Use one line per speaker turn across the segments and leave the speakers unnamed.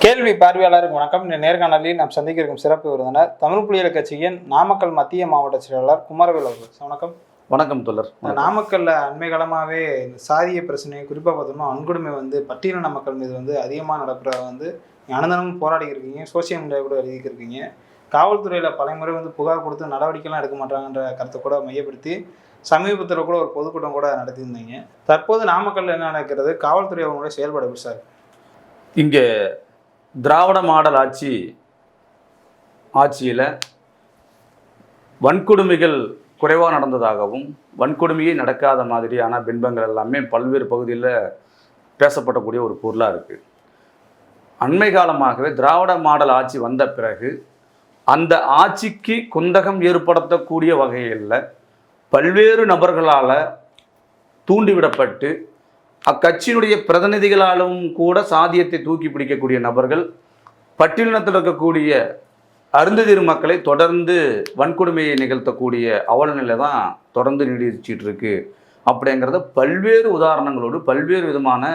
கேள்வி பார்வையாளருக்கு வணக்கம். இந்த நேர்காணலில் நாம் சந்திக்க இருக்கும் சிறப்பு விருந்தினர் தமிழ் புலிகள் கட்சியின் நாமக்கல் மத்திய மாவட்ட செயலாளர் குமரவேல் அவர்கள். வணக்கம்.
வணக்கம் தோழர்.
நாமக்கல்ல அண்மை காலமாகவே இந்த சாதிய பிரச்சனை, குறிப்பாக பார்த்தோம்னா வன்கொடுமை பட்டியலின மக்கள் மீது அதிகமாக நடக்கிறத அனந்தனமும் போராடி இருக்கீங்க. சோசியல் மீடியா கூட எழுதியிருக்கீங்க. காவல்துறையில் பலமுறை புகார் கொடுத்து நடவடிக்கைலாம் எடுக்க மாட்டாங்கன்ற கருத்தை கூட மையப்படுத்தி சமீபத்தில் கூட ஒரு பொதுக்கூட்டம் கூட நடத்தியிருந்தீங்க. தற்போது நாமக்கல்ல என்ன நடக்கிறது? காவல்துறை அவங்களுடைய செயல்பாடு எப்படி சார்?
இங்கே திராவிட மாடல் ஆட்சியில் வன்கொடுமைகள் குறைவாக நடந்ததாகவும் வன்கொடுமையே நடக்காத மாதிரியான பின்பங்கள் எல்லாமே பல்வேறு பகுதியில் பேசப்படக்கூடிய ஒரு பொருளாக இருக்குது. அண்மை காலமாகவே திராவிட மாடல் ஆட்சி வந்த பிறகு அந்த ஆட்சிக்கு குந்தகம் ஏற்படுத்தக்கூடிய வகையில் பல்வேறு நபர்களால் தூண்டிவிடப்பட்டு அக்கட்சியினுடைய பிரதிநிதிகளாலும் கூட சாதியத்தை தூக்கி பிடிக்கக்கூடிய நபர்கள் பட்டியலினத்தில் இருக்கக்கூடிய அருந்ததிர் மக்களை தொடர்ந்து வன்கொடுமையை நிகழ்த்தக்கூடிய அவலநிலை தான் தொடர்ந்து நீடிச்சிட்டு இருக்கு. அப்படிங்கிறத பல்வேறு உதாரணங்களோடு பல்வேறு விதமான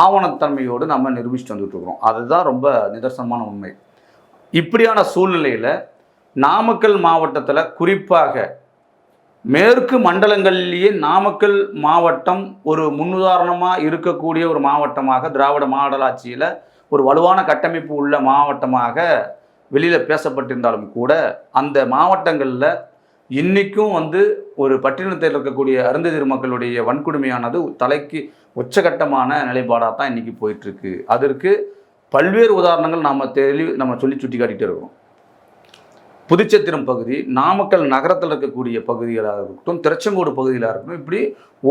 ஆவணத்தன்மையோடு நம்ம நிரூபிச்சுட்டு வந்துட்டு இருக்கிறோம். அதுதான் ரொம்ப நிதர்சனமான உண்மை. இப்படியான சூழ்நிலையில் நாமக்கல் மாவட்டத்தில் குறிப்பாக மேற்கு மண்டலங்களிலேயே நாமக்கல் மாவட்டம் ஒரு முன்னுதாரணமாக இருக்கக்கூடிய ஒரு மாவட்டமாக திராவிட மாடல் ஆட்சியில் ஒரு வலுவான கட்டமைப்பு உள்ள மாவட்டமாக வெளியில் பேசப்பட்டிருந்தாலும் கூட அந்த மாவட்டங்களில் இன்றைக்கும் ஒரு பட்டியலினத்தில் இருக்கக்கூடிய அருந்ததிர் மக்களுடைய வன்கொடுமையானது தலைக்கு உச்சகட்டமான நிலைப்பாடாக தான் இன்றைக்கி போயிட்டுருக்கு. அதற்கு பல்வேறு உதாரணங்கள் நம்ம சொல்லி சுட்டி காட்டிகிட்டே இருக்கோம். புதுச்சத்திரம் பகுதி, நாமக்கல் நகரத்தில் இருக்கக்கூடிய பகுதிகளாக இருக்கட்டும், திருச்செங்கோடு பகுதியிலாக இருக்கட்டும், இப்படி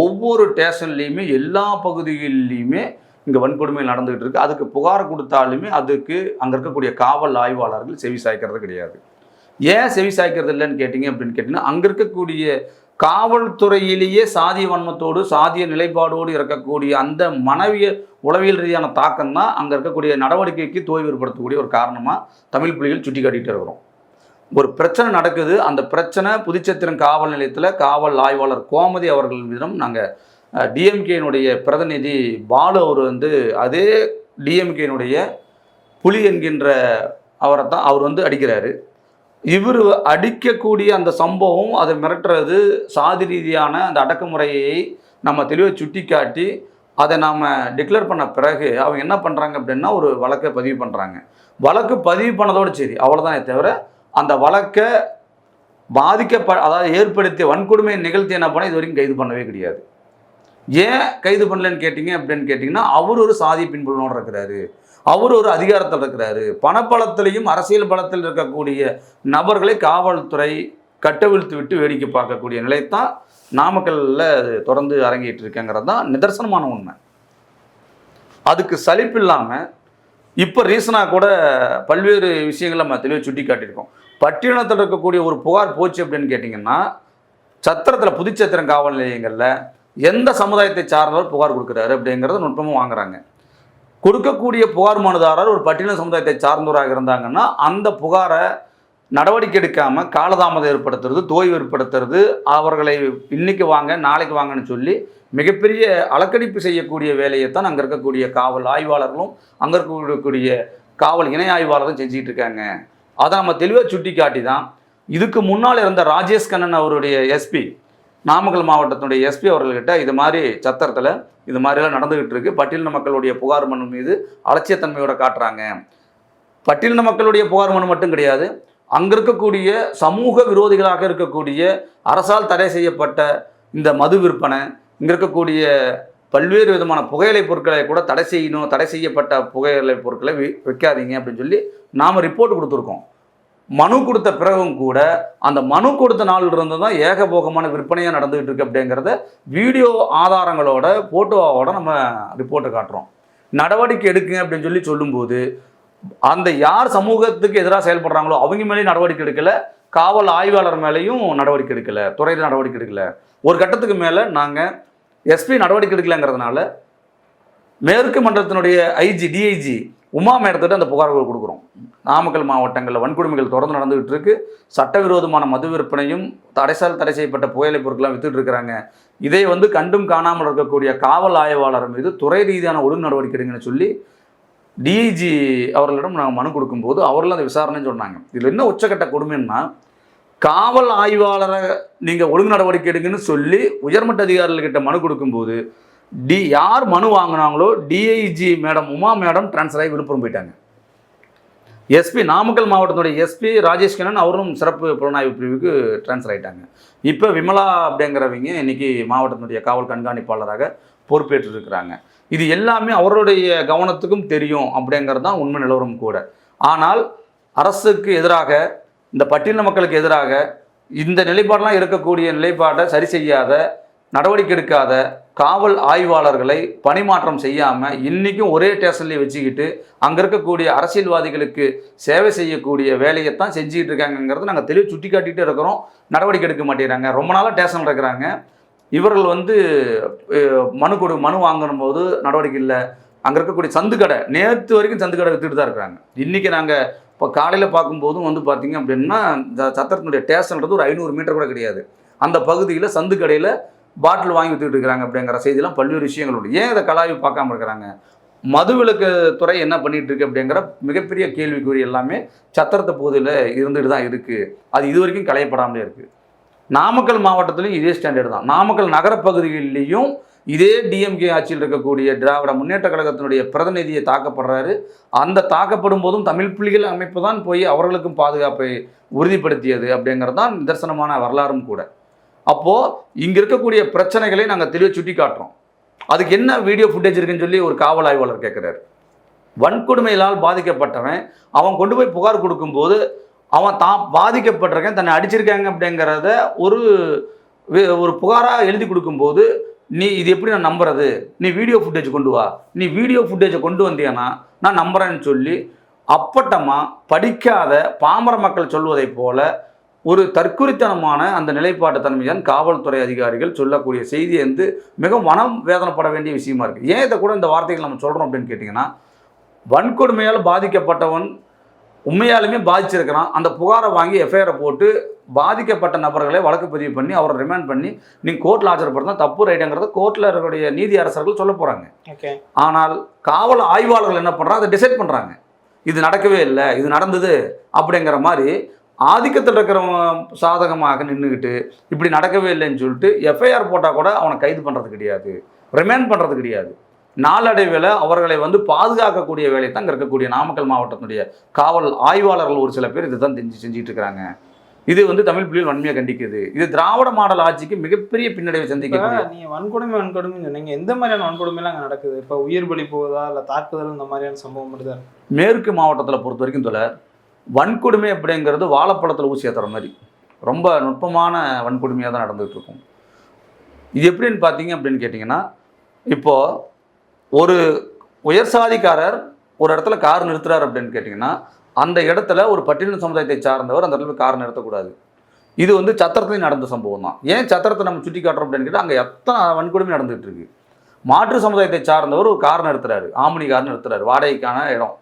ஒவ்வொரு ஸ்டேஷன்லேயுமே எல்லா பகுதிகளிலையுமே இங்கே வன்கொடுமை நடந்துகிட்டு இருக்குது. அதுக்கு புகார் கொடுத்தாலுமே அதுக்கு அங்கே இருக்கக்கூடிய காவல் ஆய்வாளர்கள் செவி சாய்க்கிறது கிடையாது. ஏன் செவி சாய்க்கிறது இல்லைன்னு கேட்டிங்கன்னா அங்கே இருக்கக்கூடிய காவல்துறையிலேயே சாதிய வன்மத்தோடு சாதிய நிலைப்பாடோடு இருக்கக்கூடிய அந்த உளவியல் ரீதியான தாக்கம் தான் அங்கே இருக்கக்கூடிய நடவடிக்கைக்கு தோய்வு ஏற்படுத்தக்கூடிய ஒரு காரணமாக தமிழ் புலிகள் சுட்டி காட்டிகிட்டு இருக்கிறோம். ஒரு பிரச்சனை நடக்குது. அந்த பிரச்சனை புதுச்சத்திரம் காவல் நிலையத்தில் காவல் ஆய்வாளர் கோமதி அவர்கள் மீதும் நாங்கள் டிஎம்கேனுடைய பிரதிநிதி பாலு அவர் அதே டிஎம்கேனுடைய புலி என்கின்ற அவர் அடிக்கிறாரு. இவர் அடிக்கக்கூடிய அந்த சம்பவம் அதை மிரட்டுறது சாதி ரீதியான அந்த அடக்குமுறையை நம்ம தெளிவாக சுட்டி காட்டி அதை நாம் டிக்ளேர் பண்ண பிறகு அவங்க என்ன பண்ணுறாங்க அப்படின்னா ஒரு வழக்கை பதிவு பண்ணுறாங்க. வழக்கு பதிவு பண்ணதோடு சரி, அவ்வளோதானே தவிர அந்த வழக்கை அதாவது ஏற்படுத்திய வன்கொடுமையை நிகழ்த்தி என்ன பண்ண இது வரைக்கும் கைது பண்ணவே கிடையாது. ஏன் கைது பண்ணலன்னு கேட்டிங்கன்னா அவர் ஒரு சாதி பின்புலனோடு இருக்கிறாரு, அவர் ஒரு அதிகாரத்தில் இருக்கிறாரு. பணப்பலத்திலையும் அரசியல் பலத்தில் இருக்கக்கூடிய நபர்களை காவல்துறை கட்டவிழ்த்து விட்டு வேடிக்கை பார்க்கக்கூடிய நிலைத்தான் நாமக்கல்லில் தொடர்ந்து அரங்கிட்டு இருக்கேங்கிறது தான் நிதர்சனமான உண்மை. அதுக்கு சலிப்பு இல்லாமல் இப்போ ரீசனாக கூட பல்வேறு விஷயங்கள் நம்ம தெளிவாக சுட்டி காட்டியிருக்கோம். பட்டியலினத்தில் இருக்கக்கூடிய ஒரு புகார் போச்சு அப்படின்னு கேட்டிங்கன்னா சத்திரத்தில் புதுச்சத்திரம் காவல் நிலையங்களில் எந்த சமுதாயத்தை சார்ந்தவர் புகார் கொடுக்குறாரு அப்படிங்கிறத நுட்பமும் வாங்குறாங்க. கொடுக்கக்கூடிய புகார் மனுதாரர் ஒரு பட்டியலின சமுதாயத்தை சார்ந்தவராக இருந்தாங்கன்னா அந்த புகாரை நடவடிக்கை எடுக்காமல் காலதாமதம் ஏற்படுத்துறது, தோய்வு ஏற்படுத்துறது, அவர்களை இன்னைக்கு வாங்க நாளைக்கு வாங்கன்னு சொல்லி மிகப்பெரிய அலக்கடிப்பு செய்யக்கூடிய வேலையை தான் அங்கே இருக்கக்கூடிய காவல் ஆய்வாளர்களும் அங்கே இருக்கக்கூடிய காவல் இணை ஆய்வாளரும் செஞ்சுக்கிட்டு இருக்காங்க. அதை நம்ம தெளிவாக சுட்டி காட்டி தான் இதுக்கு முன்னால் இருந்த ராஜேஷ் கண்ணன் அவருடைய எஸ்பி, நாமக்கல் மாவட்டத்தினுடைய எஸ்பி அவர்கள்கிட்ட இது மாதிரி சத்திரத்தில் இது மாதிரிலாம் நடந்துகிட்டு இருக்கு, பட்டியலின மக்களுடைய புகார் மனு மீது அலட்சியத்தன்மையோட காட்டுறாங்க. பட்டியலின மக்களுடைய புகார் மனு மட்டும் கிடையாது, அங்கே இருக்கக்கூடிய சமூக விரோதிகளாக இருக்கக்கூடிய அரசால் தடை செய்யப்பட்ட இந்த மது விற்பனை, இங்கே இருக்கக்கூடிய பல்வேறு விதமான புகையிலை பொருட்களை கூட தடை செய்யணும், தடை செய்யப்பட்ட புகையிலை பொருட்களை வைக்காதீங்க அப்படின்னு சொல்லி நாம் ரிப்போர்ட் கொடுத்துருக்கோம். மனு கொடுத்த பிறகும் கூட அந்த மனு கொடுத்த நாளிலிருந்து தான் ஏகபோகமான விற்பனையாக நடந்துகிட்டு இருக்கு அப்படிங்கிறத வீடியோ ஆதாரங்களோட ஃபோட்டோவோட நம்ம ரிப்போர்ட்டை காட்டுறோம். நடவடிக்கை எடுக்குங்க அப்படின்னு சொல்லும்போது அந்த யார் சமூகத்துக்கு எதிராக செயல்படுறாங்களோ அவங்க மேலேயும் நடவடிக்கை எடுக்கலை, காவல் ஆய்வாளர் மேலேயும் நடவடிக்கை எடுக்கலை, துறையில் நடவடிக்கை எடுக்கலை. ஒரு கட்டத்துக்கு மேலே நாங்கள் எஸ்பி நடவடிக்கை எடுக்கலைங்கிறதுனால மேற்கு மண்டலத்தினுடைய டிஐஜி உமா மேடத்திட்ட அந்த புகார்கள் கொடுக்குறோம். நாமக்கல் மாவட்டங்களில் வன்கொடுமைகள் தொடர்ந்து நடந்துகிட்டு இருக்கு. சட்டவிரோதமான மது விற்பனையும் தடை செய்யப்பட்ட புகையிலை பொருட்கள்லாம் வித்துட்டு இருக்கிறாங்க. இதை கண்டும் காணாமல் இருக்கக்கூடிய காவல் ஆய்வாளர் மீது துறை ரீதியான ஒழுங்கு நடவடிக்கை எடுங்கன்னு சொல்லி டிஐஜி அவர்களிடம் நாங்கள் மனு கொடுக்கும்போது அவர்களும் அதை விசாரணைன்னு சொன்னாங்க. இதில் என்ன உச்சக்கட்ட கொடுமைன்னா, காவல் ஆய்வாளரை நீங்கள் ஒழுங்கு நடவடிக்கை எடுங்கன்னு சொல்லி உயர்மட்ட அதிகாரிகள்கிட்ட மனு கொடுக்கும்போது யார் மனு வாங்கினாங்களோ DIG madam Uma madam transfer ஆகி விழுப்புரம் போயிட்டாங்க. எஸ்பி நாமக்கல் மாவட்டத்துடைய எஸ்பி ராஜேஷ் கண்ணன் அவரும் சிறப்பு புலனாய்வு பிரிவுக்கு ட்ரான்ஸ்ஃபர் ஆகிட்டாங்க. இப்போ விமலா அப்படிங்கிறவங்க இன்னைக்கு மாவட்டத்தினுடைய காவல் கண்காணிப்பாளராக பொறுப்பேற்றிருக்கிறாங்க. இது எல்லாமே அவருடைய கவனத்துக்கும் தெரியும் அப்படிங்கிறது தான் உண்மை நிலவரம் கூட. ஆனால் அரசுக்கு எதிராக, இந்த பட்டியலின மக்களுக்கு எதிராக இந்த நிலைப்பாடெல்லாம் இருக்கக்கூடிய நிலைப்பாட்டை சரி செய்யாத, நடவடிக்கை எடுக்காத காவல் ஆய்வாளர்களை பணிமாற்றம் செய்யாமல் இன்றைக்கும் ஒரே ஸ்டேஷன்லேயே வச்சுக்கிட்டு அங்கே இருக்கக்கூடிய அரசியல்வாதிகளுக்கு சேவை செய்யக்கூடிய வேலையைத்தான் செஞ்சுக்கிட்டு இருக்காங்கிறத நாங்கள் தெளிவு சுட்டி காட்டிகிட்டே இருக்கிறோம். நடவடிக்கை எடுக்க மாட்டேங்கிறாங்க. ரொம்ப நாளாக ஸ்டேஷனில் இருக்கிறாங்க. இவர்கள் மனு வாங்கணும் போது நடவடிக்கை இல்லை. அங்கே இருக்கக்கூடிய சந்துக்கடை நேற்று வரைக்கும் சந்துக்கடை வித்துட்டு தான் இருக்கிறாங்க. இன்றைக்கி நாங்கள் இப்போ காலையில் பார்க்கும்போதும் பார்த்தீங்க அப்படின்னா இந்த சத்திரத்தினுடைய ஸ்டேஷன்றது ஒரு 500 மீட்டர் கூட கிடையாது. அந்த பகுதியில் சந்துக்கடையில் பாட்டில் வாங்கி வித்துக்கிட்டு இருக்கிறாங்க அப்படிங்கிற செய்தியெல்லாம் பல்வேறு விஷயங்கள் உண்டு. ஏன் இதை கலாய்வு பார்க்காம இருக்கிறாங்க? மதுவிலக்கு துறை என்ன பண்ணிட்டு இருக்கு அப்படிங்கிற மிகப்பெரிய கேள்விக்குறி எல்லாமே சத்திரத்தை பகுதியில் இருந்துட்டு தான் இருக்குது. அது இது வரைக்கும் களையப்படாமலே இருக்குது. நாமக்கல் மாவட்டத்திலையும் இதே ஸ்டாண்டர்டு தான். நாமக்கல் நகரப்பகுதிகளிலையும் இதே டிஎம்கே ஆட்சியில் இருக்கக்கூடிய திராவிட முன்னேற்ற கழகத்தினுடைய பிரதிநிதியை தாக்கப்படுறாரு. அந்த தாக்கப்படும் போதும் தமிழ் புலிகள் அமைப்பு தான் போய் அவர்களுக்கும் பாதுகாப்பை உறுதிப்படுத்தியது அப்படிங்கிறது தான் நிதர்சனமான வரலாறும் கூட. அப்போது இங்கே இருக்கக்கூடிய பிரச்சனைகளை நாங்கள் தெளிவாக சுட்டி காட்டுறோம். அதுக்கு என்ன வீடியோ ஃபுட்டேஜ் இருக்குன்னு சொல்லி ஒரு காவல் ஆய்வாளர் கேட்குறாரு. வன்கொடுமையினால் பாதிக்கப்பட்டவன் அவன் கொண்டு போய் புகார் கொடுக்கும்போது அவன் தான் பாதிக்கப்பட்டிருக்கேன், தன்னை அடிச்சிருக்காங்க அப்படிங்கிறத ஒரு புகாராக எழுதி கொடுக்கும்போது நீ இது எப்படி நான் நம்புறது? நீ வீடியோ ஃபுட்டேஜ் கொண்டு வா, நீ வீடியோ ஃபுட்டேஜை கொண்டு வந்தியானா நான் நம்புறேன்னு சொல்லி அப்பட்டமாக படிக்காத பாமர மக்கள் சொல்வதை போல ஒரு தற்குறித்தனமான அந்த நிலைப்பாட்டு தன்மைதான் காவல்துறை அதிகாரிகள் சொல்லக்கூடிய செய்தி மிகவும் மனம் வேதனைப்பட வேண்டிய விஷயமா இருக்குது. ஏன் இதை கூட இந்த வார்த்தைகள் நம்ம சொல்கிறோம் அப்படின்னு கேட்டிங்கன்னா, வன்கொடுமையால் பாதிக்கப்பட்டவன் உண்மையாலுமே பாதிச்சிருக்கிறான். அந்த புகாரை வாங்கி எஃப்ஐஆரை போட்டு பாதிக்கப்பட்ட நபர்களை வழக்கு பதிவு பண்ணி அவரை ரிமாண்ட் பண்ணி நீங்கள் கோர்ட்டில் ஆஜர்படுத்தினா தப்பு ரைட்டுங்கிறத கோர்ட்டில் இருக்கக்கூடிய நீதி அரசர்கள் சொல்ல போகிறாங்க. ஆனால் காவல் ஆய்வாளர்கள் என்ன பண்ணுறாங்க? அதை டிசைட் பண்ணுறாங்க. இது நடக்கவே இல்லை, இது நடந்தது அப்படிங்கிற மாதிரி ஆதிக்கத்தில் இருக்கிறவங்க சாதகமாக நின்றுக்கிட்டு இப்படி நடக்கவே இல்லைன்னு சொல்லிட்டு எஃப்ஐஆர் போட்டால் கூட அவனை கைது பண்ணுறது கிடையாது, ரிமாண்ட் பண்ணுறது கிடையாது. நாளடைவில் அவர்களை பாதுகாக்கக்கூடிய வேலையை தான் இருக்கக்கூடிய நாமக்கல் மாவட்டத்தினுடைய காவல் ஆய்வாளர்கள் ஒரு சில பேர் இதை தான் செஞ்சுட்டு இருக்கிறாங்க. இது தமிழ் புலிகள் வன்மையாக கண்டிக்குது. இது திராவிட மாடல் ஆட்சிக்கு மிகப்பெரிய பின்னடைவை சந்திக்க.
நீங்கள் வன்கொடுமைன்னு சொன்னீங்க, எந்த மாதிரியான வன்கொடுமைலாம் அங்கே நடக்குது? இப்போ உயிர் பலி போகுதா, இல்லை தாக்குதல், இந்த மாதிரியான சம்பவம் மட்டும்தான்?
மேற்கு மாவட்டத்தில் பொறுத்த வரைக்கும் வன்கொடுமை அப்படிங்கிறது வாழைப்பழத்தில் ஊசி ஏற்றுற மாதிரி ரொம்ப நுட்பமான வன்கொடுமையாக தான் நடந்துகிட்டு இருக்கும். இது எப்படின்னு பார்த்தீங்க அப்படின்னு கேட்டிங்கன்னா, இப்போது ஒரு உயர் சாதிக்காரர் ஒரு இடத்துல கார் நிறுத்துறாரு அப்படின்னு கேட்டிங்கன்னா, அந்த இடத்துல ஒரு பட்டியலின சமுதாயத்தை சார்ந்தவர் அந்த இடத்துல கார் நிறுத்தக்கூடாது. இது சத்திரத்துலையும் நடந்த சம்பவம் தான். ஏன் சத்திரத்தை நம்ம சுட்டி காட்டுறோம் அப்படின்னு கேட்டால் அங்கே எத்தனை வன்கொடுமை நடந்துகிட்டு இருக்கு. மாற்று சமுதாயத்தை சார்ந்தவர் ஒரு கார் நிறுத்துறாரு, ஆம்னி கார் நிறுத்துறாரு, வாடகைக்கான இடம்.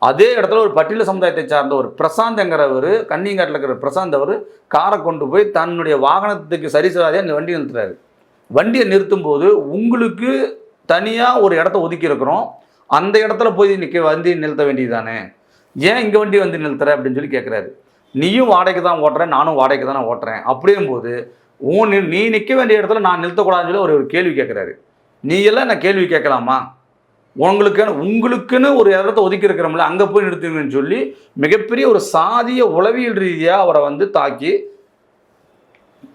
அதே இடத்துல ஒரு பட்டியல சமுதாயத்தை சார்ந்த ஒரு பிரசாந்த்ங்கிறவர், கன்னியங்காட்டில் இருக்கிற பிரசாந்த் அவர் காரை கொண்டு போய் தன்னுடைய வாகனத்துக்கு சரி செய்யாதே அந்த வண்டியை நிறுத்துறாரு. வண்டியை நிறுத்தும் போது உங்களுக்கு தனியாக ஒரு இடத்த ஒதுக்கி இருக்கிறோம், அந்த இடத்துல போய் வண்டி நிறுத்த வேண்டியது தானே, ஏன் இங்கே வண்டி நிறுத்துற அப்படின்னு சொல்லி கேட்குறாரு. நீயும் வாடகைக்கு தான் ஓட்டுறேன், நானும் வாடகைக்கு தானே ஓட்டுறேன். அப்படியும் போது நீ நிற்க வேண்டிய இடத்துல நான் நிறுத்தக்கூடாதுன்னு சொல்லி ஒரு கேள்வி கேட்குறாரு. நீ எல்லாம் நான் கேள்வி கேட்கலாமா? உங்களுக்குன்னு ஒரு இடத்த ஒதுக்கி இருக்கிறோம்ல, அங்கே போய் நிறுத்துங்கன்னு சொல்லி மிகப்பெரிய ஒரு சாதிய உளவியல் ரீதியாக அவரை தாக்கி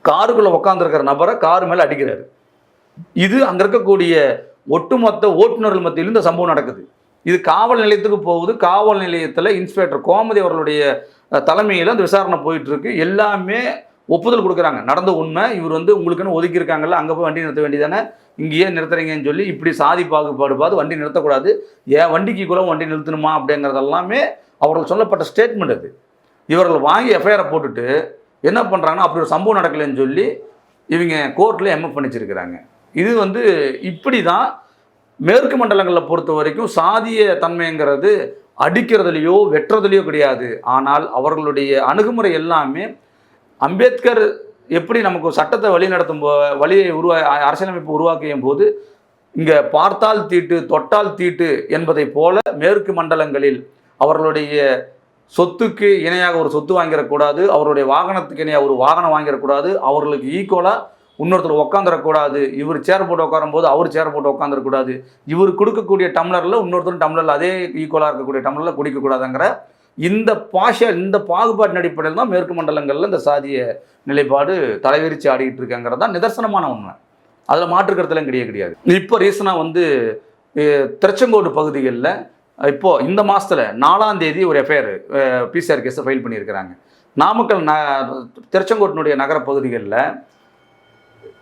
காருக்குள்ளே உட்காந்துருக்கிற நபரை காரு மேலே அடிக்கிறாரு. இது அங்கே இருக்கக்கூடிய ஒட்டுமொத்த ஓட்டுநர்கள் மத்தியில் இந்த சம்பவம் நடக்குது. இது காவல் நிலையத்துக்கு போகுது. காவல் நிலையத்தில் இன்ஸ்பெக்டர் கோமதி அவர்களுடைய தலைமையில் அந்த விசாரணை போயிட்டுருக்கு. எல்லாமே ஒப்புதல் கொடுக்குறாங்க, நடந்த உண்மை. இவர் உங்களுக்குன்னு ஒதுக்கியிருக்காங்கல்ல, அங்கே போய் வண்டி நிறுத்த வேண்டியதானே, இங்கேயே நிறுத்துறீங்கன்னு சொல்லி இப்படி சாதி பாகுபாடு பார்த்து வண்டி நிறுத்தக்கூடாது, ஏன் வண்டிக்கு கூட வண்டி நிறுத்தணுமா அப்படிங்கிறதெல்லாமே அவர்கள் சொல்லப்பட்ட ஸ்டேட்மெண்ட். அது இவர்கள் வாங்கி எஃப்ஐஆரை போட்டுட்டு என்ன பண்ணுறாங்கன்னா, அப்படி ஒரு சம்பவம் நடக்கலைன்னு சொல்லி இவங்க கோர்ட்டில் எம்எஃப் பண்ணிச்சிருக்கிறாங்க. இது இப்படி தான் மேற்கு மண்டலங்களில் பொறுத்த வரைக்கும் சாதிய தன்மைங்கிறது அடிக்கிறதுலையோ வெட்டுறதுலையோ கிடையாது. ஆனால் அவர்களுடைய அணுகுமுறை எல்லாமே அம்பேத்கர் எப்படி நமக்கு சட்டத்தை வழிநடத்தும் வழியை அரசியலமைப்பு உருவாக்கியும் போது இங்கே பார்த்தால் தீட்டு தொட்டால் தீட்டு என்பதை போல மேற்கு மண்டலங்களில் அவர்களுடைய சொத்துக்கு இணையாக ஒரு சொத்து வாங்கிடக்கூடாது, அவருடைய வாகனத்துக்கு இணையாக ஒரு வாகனம் வாங்கிடக்கூடாது, அவர்களுக்கு ஈக்குவலாக இன்னொருத்தர் உட்காந்துடக்கூடாது, இவர் சேர் போட்டு உட்காரும்போது அவர் சேர் போட்டு உட்காந்துடக்கூடாது, இவர் கொடுக்கக்கூடிய டம்ளரில் இன்னொருத்தர் டம்ளரில் அதே ஈக்குவலாக இருக்கக்கூடிய டம்ளரில் குடிக்கக்கூடாதுங்கிற இந்த பாகுபாட்டின் அடிப்படையில் தான் மேற்கு மண்டலங்களில் இந்த சாதிய நிலைப்பாடு தலைவிரிச்சு ஆடிக்கிட்டு இருக்காங்கிறது தான் நிதர்சனமான உண்மை. அதில் மாற்றுக்கிறதுலாம் கிடையாது. இப்போ ரீசனாக வந்து திருச்செங்கோடு பகுதிகளில் இப்போது இந்த மாதத்தில் 4ஆம் தேதி ஒரு எஃப்ஐஆர் பிசிஆர் கேஸை ஃபைல் பண்ணியிருக்கிறாங்க. நாமக்கல் திருச்செங்கோட்டினுடைய நகர பகுதிகளில்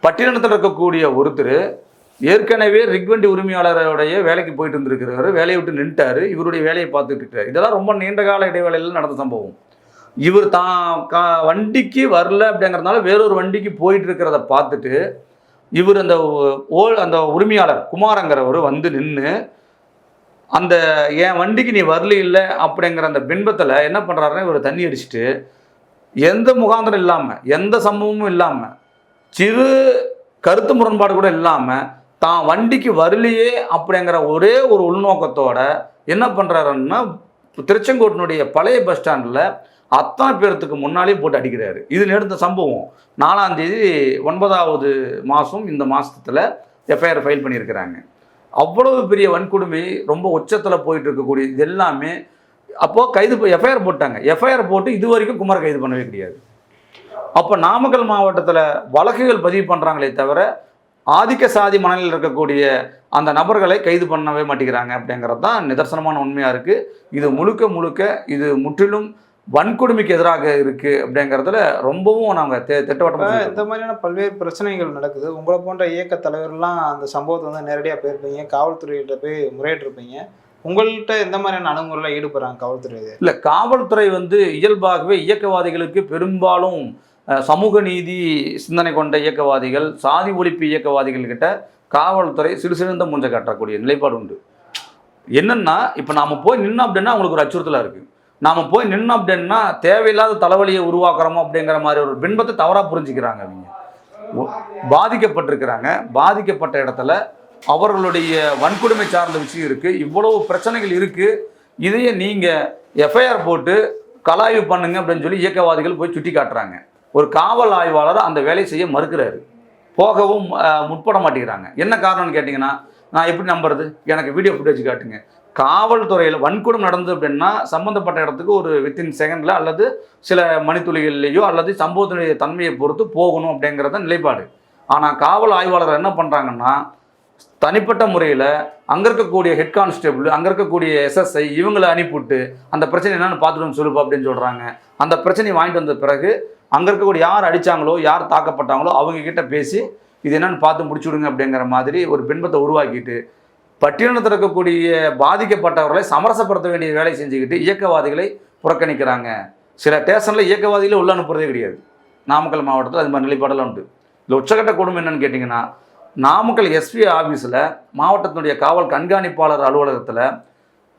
பட்டியலத்தில் இருக்கக்கூடிய ஒருத்தர் ஏற்கனவே ரிக்வண்டி உரிமையாளருடைய வேலைக்கு போயிட்டு இருந்திருக்கிறாரு, வேலையை விட்டு நின்ட்டார், இவருடைய வேலையை பார்த்துட்டு இருக்காரு. இதெல்லாம் ரொம்ப நீண்ட கால இடைவேளையில் நடந்த சம்பவம். இவர் வண்டிக்கு வரல அப்படிங்கிறதுனால வேறொரு வண்டிக்கு போயிட்டு இருக்கிறத பார்த்துட்டு இவர் அந்த உரிமையாளர் குமாரங்கிறவர் வந்து நின்று அந்த என் வண்டிக்கு நீ வரல இல்லை அப்படிங்கிற அந்த பின்பத்தில் என்ன பண்ணுறாருன்னா இவர் தண்ணி அடிச்சுட்டு எந்த முகாந்திரம் இல்லாமல் எந்த சம்பவமும் இல்லாமல் சிறு கருத்து முரண்பாடு கூட இல்லாமல் தான் வண்டிக்கு வரலையே அப்படிங்கிற ஒரே ஒரு உள்நோக்கத்தோட என்ன பண்ணுறாருன்னா திருச்செங்கோட்டினுடைய பழைய பஸ் ஸ்டாண்டில் அத்தனை பேர்த்துக்கு முன்னாலேயும் போட்டு அடிக்கிறாரு. இது நடந்த சம்பவம் 4ஆம் தேதி 9வது மாதம் இந்த மாதத்தில் எஃப்ஐஆர் ஃபைல் பண்ணியிருக்கிறாங்க. அவ்வளவு பெரிய வன்கொடுமை ரொம்ப உச்சத்தில் போயிட்டு இருக்கக்கூடிய இது எல்லாமே அப்போது எஃப்ஐஆர் போட்டாங்க. எஃப்ஐஆர் போட்டு இது வரைக்கும் குமார் கைது பண்ணவே கிடையாது. அப்போ நாமக்கல் மாவட்டத்தில் வழக்குகள் பதிவு பண்ணுறாங்களே தவிர ஆதிக்க சாதி மனநிலையில் இருக்கக்கூடிய அந்த நபர்களை கைது பண்ணவே மாட்டேங்கிறாங்க அப்படிங்கிறது தான் நிதர்சனமான உண்மையாக இருக்குது. இது முழுக்க இது முற்றிலும் வன்கொடுமைக்கு எதிராக இருக்குது அப்படிங்கிறதுல ரொம்பவும் நாங்கள் திட்டவட்டமாக
இந்த மாதிரியான பல்வேறு பிரச்சனைகள் நடக்குது. உங்களை போன்ற இயக்க தலைவர்லாம் அந்த சம்பவத்தை வந்து நேரடியாக போயிருப்பீங்க, காவல்துறையிட்ட போய் முறையிட்டிருப்பீங்க. உங்கள்கிட்ட எந்த மாதிரியான அணுகுமுறையில் ஈடுபடுறாங்க காவல்துறை?
இல்லை, காவல்துறை வந்து இயல்பாகவே இயக்கவாதிகளுக்கு பெரும்பாலும் சமூக நீதி சிந்தனை கொண்ட இயக்கவாதிகள், சாதி ஒழிப்பு இயக்கவாதிகள்கிட்ட காவல்துறை சிறுசிறந்த மூஞ்ச காட்டக்கூடிய நிலைப்பாடு உண்டு. என்னென்னா இப்போ நாம் போய் நின்னோம் அப்படின்னா அவங்களுக்கு ஒரு அச்சுறுத்தலாக இருக்குது. நாம் போய் நின்னோம் அப்படின்னா தேவையில்லாத தலைவலியை உருவாக்குறோமோ அப்படிங்கிற மாதிரி ஒரு பின்பத்தை தவறாக புரிஞ்சுக்கிறாங்க. அவங்க பாதிக்கப்பட்டிருக்கிறாங்க. பாதிக்கப்பட்ட இடத்துல அவர்களுடைய வன்கொடுமை சார்ந்த விஷயம் இருக்குது, இவ்வளவு பிரச்சனைகள் இருக்குது. இதையே நீங்கள் எஃப்ஐஆர் போட்டு கலாய்வு பண்ணுங்க அப்படின்னு சொல்லி இயக்கவாதிகள் போய் சுட்டி காட்டுறாங்க. ஒரு காவல் ஆய்வாளர் அந்த வேலையை செய்ய மறுக்கிறாரு, போகவும் முற்பட மாட்டேங்கிறாங்க. என்ன காரணம்னு கேட்டிங்கன்னா, நான் எப்படி நம்புறது? எனக்கு வீடியோ ஃபுட்டேஜ் காட்டுங்க. காவல்துறையில் வன்கொடுமை நடந்தது அப்படின்னா சம்மந்தப்பட்ட இடத்துக்கு ஒரு வித்தின் செகண்டில் அல்லது சில மணித்துளிகள்லேயோ அல்லது சம்பவத்தினுடைய தன்மையை பொறுத்து போகணும் அப்படிங்கிறத நிலைப்பாடு. ஆனால் காவல் ஆய்வாளர் என்ன பண்ணுறாங்கன்னா தனிப்பட்ட முறையில் அங்கே இருக்கக்கூடிய ஹெட் கான்ஸ்டேபிள், அங்கே இருக்கக்கூடிய எஸ்எஸ்ஐ இவங்களை அனுப்பிவிட்டு அந்த பிரச்சனை என்னென்னு பார்த்துட்டு சொல்லுப்பா அப்படின்னு சொல்கிறாங்க. அந்த பிரச்சனையை வாங்கிட்டு வந்த பிறகு அங்கே இருக்கக்கூடிய யார் அடித்தாங்களோ யார் தாக்கப்பட்டாங்களோ அவங்கக்கிட்ட பேசி இது என்னென்னு பார்த்து முடிச்சுடுங்க அப்படிங்கிற மாதிரி ஒரு பின்பத்தை உருவாக்கிட்டு பட்டியலத்தில் இருக்கக்கூடிய பாதிக்கப்பட்டவர்களை சமரசப்படுத்த வேண்டிய வேலை செஞ்சுக்கிட்டு இயக்கவாதிகளை புறக்கணிக்கிறாங்க. சில ஸ்டேஷனில் இயக்கவாதிகளை உள்ள அனுப்புறதே கிடையாது. நாமக்கல் மாவட்டத்தில் அது மாதிரி நிலைப்பாடெல்லாம் உண்டு. இல்லை, உச்சகட்ட கொடுமை என்னென்னு கேட்டிங்கன்னா, நாமக்கல் எஸ்பி ஆஃபீஸில் மாவட்டத்தினுடைய காவல் கண்காணிப்பாளர் அலுவலகத்தில்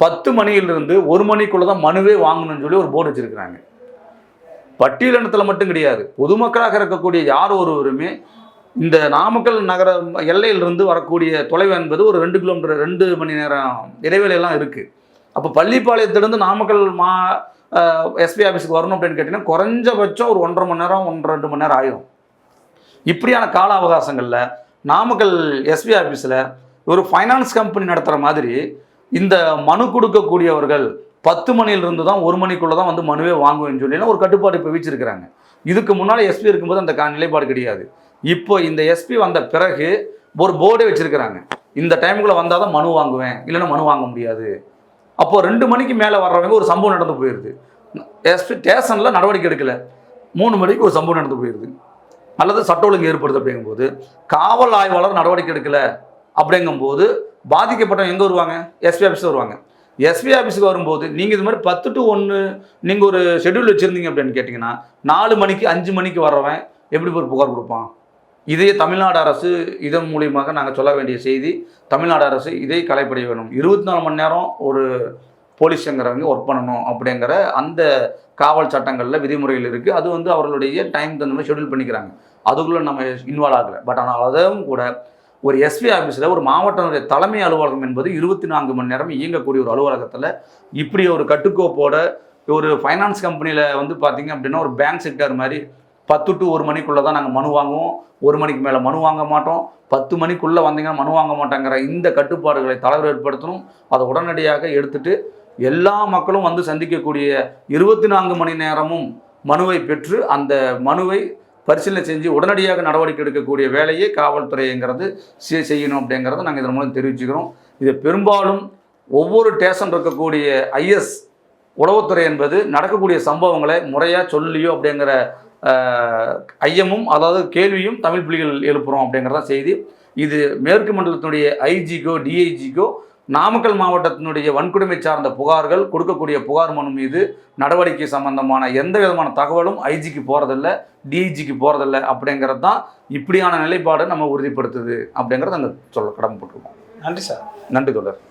10 மணியிலிருந்து 1 மணிக்குள்ளே தான் மனுவே வாங்கணும்னு சொல்லி ஒரு போர்டு வச்சுருக்கிறாங்க. பட்டியலினத்தில் மட்டும் கிடையாது, பொதுமக்களாக இருக்கக்கூடிய யார் ஒருவருமே இந்த நாமக்கல் நகர எல்லையிலிருந்து வரக்கூடிய தொலைவு என்பது ஒரு 2 கிலோமீட்டர் 2 மணி நேரம் இடைவேளையெல்லாம் இருக்குது. அப்போ பள்ளிப்பாளையத்திலிருந்து நாமக்கல் எஸ்பி ஆஃபீஸுக்கு வரணும் அப்படின்னு கேட்டிங்கன்னா குறைஞ்சபட்சம் ஒரு 1.5 மணி நேரம் 1-2 மணி நேரம் ஆயிரும். இப்படியான கால அவகாசங்களில் நாமக்கல் எஸ்பி ஆஃபீஸில் ஒரு ஃபைனான்ஸ் கம்பெனி நடத்துகிற மாதிரி இந்த மனு கொடுக்கக்கூடியவர்கள் 10 மணியிலிருந்து தான் 1 மணிக்குள்ளே தான் வந்து மனுவே வாங்குவேன்னு சொல்லி ஒரு கட்டுப்பாடு இப்போ வீச்சிருக்கிறாங்க. இதுக்கு முன்னால் எஸ்பி இருக்கும்போது அந்த நிலைப்பாடு கிடையாது. இப்போ இந்த எஸ்பி வந்த பிறகு ஒரு போர்டே வச்சுருக்கிறாங்க, இந்த டைமுக்குள்ளே வந்தால் தான் மனு வாங்குவேன், இல்லைன்னா மனு வாங்க முடியாது. அப்போது 2 மணிக்கு மேலே வர்றவங்க ஒரு சம்பவம் நடந்து போயிடுது. எஸ்பி ஸ்டேஷனில் நடவடிக்கை எடுக்கலை, 3 மணிக்கு ஒரு சம்பவம் நடந்து போயிடுது, அல்லது சட்ட ஒழுங்கு ஏற்படுது. அப்படிங்கும்போது காவல் ஆய்வாளர் நடவடிக்கை எடுக்கலை அப்படிங்கும்போது பாதிக்கப்பட்டவங்க எங்கே வருவாங்க? எஸ்பி ஆஃபீஸ் வருவாங்க. எஸ்பி ஆஃபீஸுக்கு வரும்போது நீங்கள் இது மாதிரி 10 to 1 நீங்கள் ஒரு ஷெட்யூல் வச்சுருந்தீங்க அப்படின்னு கேட்டிங்கன்னா 4 மணிக்கு 5 மணிக்கு வர்றவன் எப்படி ஒரு புகார் கொடுப்பான்? இதே தமிழ்நாடு அரசு இதன் மூலியமாக நாங்கள் சொல்ல வேண்டிய செய்தி, தமிழ்நாடு அரசு இதை கலைப்படைய வேணும். 24 மணி நேரம் ஒரு போலீஸுங்கிறவங்க ஒர்க் பண்ணணும் அப்படிங்கிற அந்த காவல் சட்டங்களில் விதிமுறைகள் இருக்குது. அது வந்து அவர்களுடைய டைம் தகுந்த மாதிரி ஷெட்யூல் பண்ணிக்கிறாங்க. அதுக்குள்ளே நம்ம இன்வால்வ் ஆகலை. பட் ஆனால் அதுவும் கூட ஒரு எஸ்பி ஆஃபீஸில் ஒரு மாவட்ட தலைமை அலுவலகம் என்பது 24 மணி நேரம் இயங்கக்கூடிய ஒரு அலுவலகத்தில் இப்படி ஒரு கட்டுக்கோப்போட ஒரு ஃபைனான்ஸ் கம்பெனியில் வந்து பார்த்தீங்க அப்படின்னா ஒரு பேங்க் செக்டர் மாதிரி 10 to 1 மணிக்குள்ளே தான் நாங்கள் மனு வாங்குவோம், 1 மணிக்கு மேலே மனு வாங்க மாட்டோம், 10 மணிக்குள்ளே வந்தீங்கன்னா மனு வாங்க மாட்டாங்கிற இந்த கட்டுப்பாடுகளை தளர்வு ஏற்படுத்தணும். அதை உடனடியாக எடுத்துட்டு எல்லா மக்களும் வந்து சந்திக்கக்கூடிய 24 மணி நேரமும் மனுவை பெற்று அந்த மனுவை பரிசீலனை செஞ்சு உடனடியாக நடவடிக்கை எடுக்கக்கூடிய வேலையை காவல்துறைங்கிறது செய்யணும் அப்படிங்கிறத நாங்கள் இதன் மூலம் தெரிவிச்சுக்கிறோம். இது பெரும்பாலும் ஒவ்வொரு ஸ்டேஷன் இருக்கக்கூடிய ஐஎஸ் உளவுத்துறை என்பது நடக்கக்கூடிய சம்பவங்களை முறையாக சொல்லியோ அப்படிங்கிற ஐயமும் அதாவது கேள்வியும் தமிழ் புலிகள் எழுப்புகிறோம் அப்படிங்கிறத செய்தி. இது மேற்கு மண்டலத்தினுடைய ஐஜிக்கோ டிஐஜிக்கோ நாமக்கல் மாவட்டத்தினுடைய வன்கொடுமை சார்ந்த புகார்கள் கொடுக்கக்கூடிய புகார் மனு மீது நடவடிக்கை சம்பந்தமான எந்த விதமான தகவலும் ஐஜிக்கு போகிறதில்ல, டிஐஜிக்கு போகிறதில்ல அப்படிங்கிறது தான் இப்படியான நிலைப்பாடை நம்ம உறுதிப்படுத்துது அப்படிங்கிறத நாங்கள் சொல்ல கடமைப்பட்டிருக்கோம்.
நன்றி சார்.
நன்றி தொடர்.